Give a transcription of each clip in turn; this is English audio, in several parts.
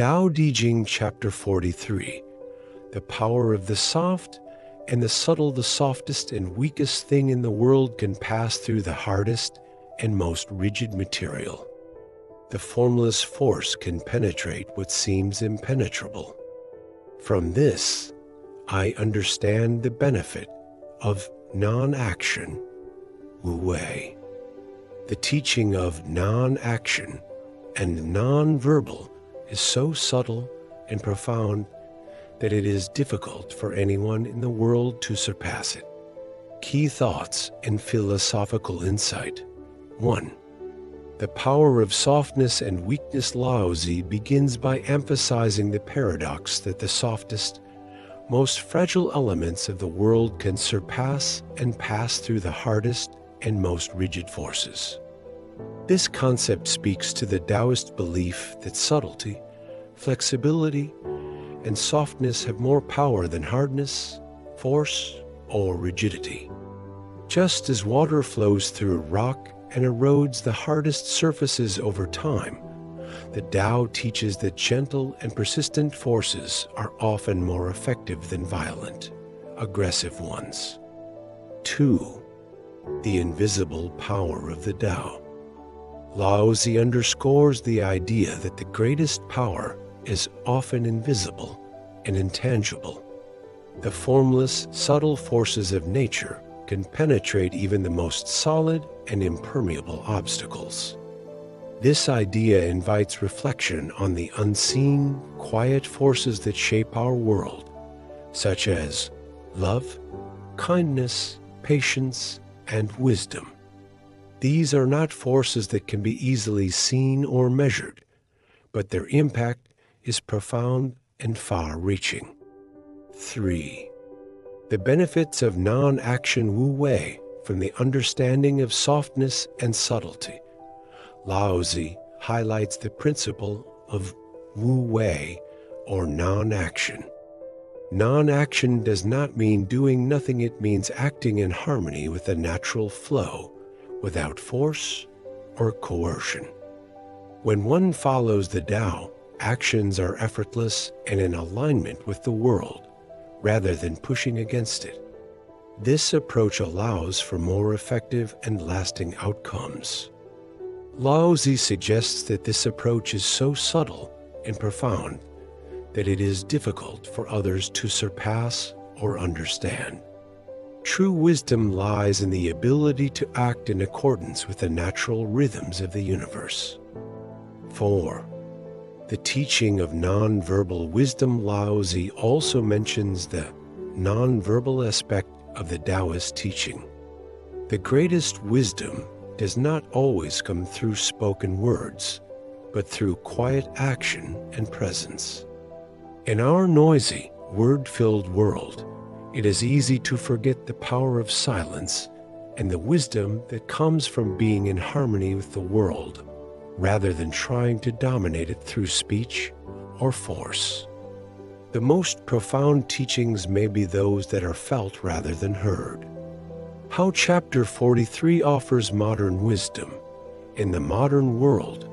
Dao De Jing Chapter 43. The power of the soft and the subtle. The softest and weakest thing in the world can pass through the hardest and most rigid material. The formless force can penetrate what seems impenetrable. From this, I understand the benefit of non-action, Wu Wei. The teaching of non-action and non-verbal is so subtle and profound that it is difficult for anyone in the world to surpass it. Key thoughts and philosophical insight. 1. The power of softness and weakness. Laozi begins by emphasizing the paradox that the softest, most fragile elements of the world can surpass and pass through the hardest and most rigid forces. This concept speaks to the Taoist belief that subtlety, flexibility, and softness have more power than hardness, force, or rigidity. Just as water flows through rock and erodes the hardest surfaces over time, the Tao teaches that gentle and persistent forces are often more effective than violent, aggressive ones. 2. The invisible power of the Tao. Laozi underscores the idea that the greatest power is often invisible and intangible. The formless, subtle forces of nature can penetrate even the most solid and impermeable obstacles. This idea invites reflection on the unseen, quiet forces that shape our world, such as love, kindness, patience, and wisdom. These are not forces that can be easily seen or measured, but their impact is profound and far-reaching. 3. The benefits of non-action. Wu Wei from the understanding of softness and subtlety. Laozi highlights the principle of Wu Wei, or non-action. Non-action does not mean doing nothing. It means acting in harmony with the natural flow, without force or coercion. When one follows the Tao, actions are effortless and in alignment with the world, rather than pushing against it. This approach allows for more effective and lasting outcomes. Laozi suggests that this approach is so subtle and profound that it is difficult for others to surpass or understand. True wisdom lies in the ability to act in accordance with the natural rhythms of the universe. 4. The teaching of non-verbal wisdom. Laozi also mentions the non-verbal aspect of the Taoist teaching. The greatest wisdom does not always come through spoken words, but through quiet action and presence. In our noisy, word-filled world, it is easy to forget the power of silence and the wisdom that comes from being in harmony with the world, rather than trying to dominate it through speech or force. The most profound teachings may be those that are felt rather than heard. How Chapter 43 offers modern wisdom. In the modern world,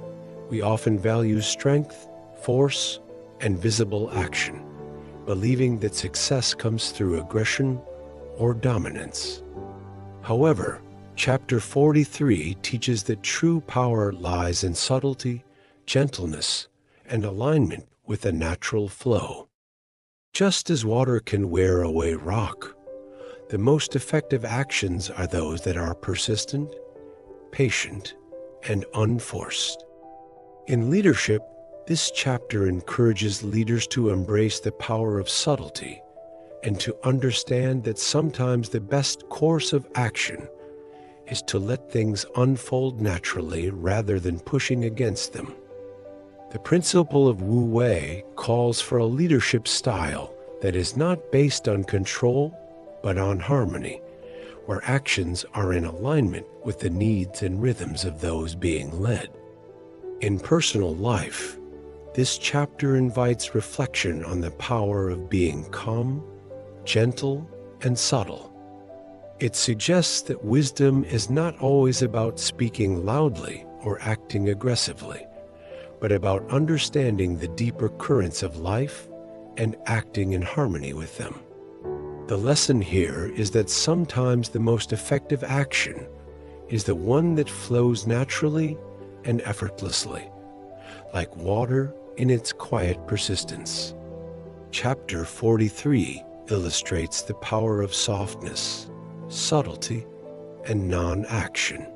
we often value strength, force, and visible action, believing that success comes through aggression or dominance. However, Chapter 43 teaches that true power lies in subtlety, gentleness, and alignment with the natural flow. Just as water can wear away rock, the most effective actions are those that are persistent, patient, and unforced. In leadership, this chapter encourages leaders to embrace the power of subtlety and to understand that sometimes the best course of action is to let things unfold naturally rather than pushing against them. The principle of Wu Wei calls for a leadership style that is not based on control, but on harmony, where actions are in alignment with the needs and rhythms of those being led. In personal life, this chapter invites reflection on the power of being calm, gentle, and subtle. It suggests that wisdom is not always about speaking loudly or acting aggressively, but about understanding the deeper currents of life and acting in harmony with them. The lesson here is that sometimes the most effective action is the one that flows naturally and effortlessly, like water in its quiet persistence. Chapter 43 illustrates the power of softness, subtlety, and non-action.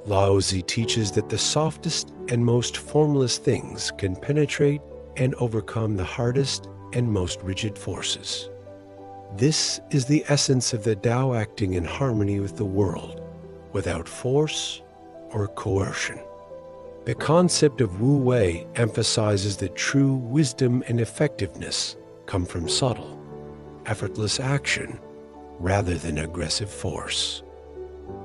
Laozi teaches that the softest and most formless things can penetrate and overcome the hardest and most rigid forces. This is the essence of the Tao acting in harmony with the world, without force or coercion. The concept of Wu Wei emphasizes that true wisdom and effectiveness come from subtle, effortless action rather than aggressive force.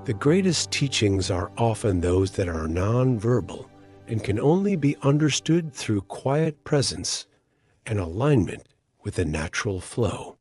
The greatest teachings are often those that are non-verbal and can only be understood through quiet presence and alignment with the natural flow.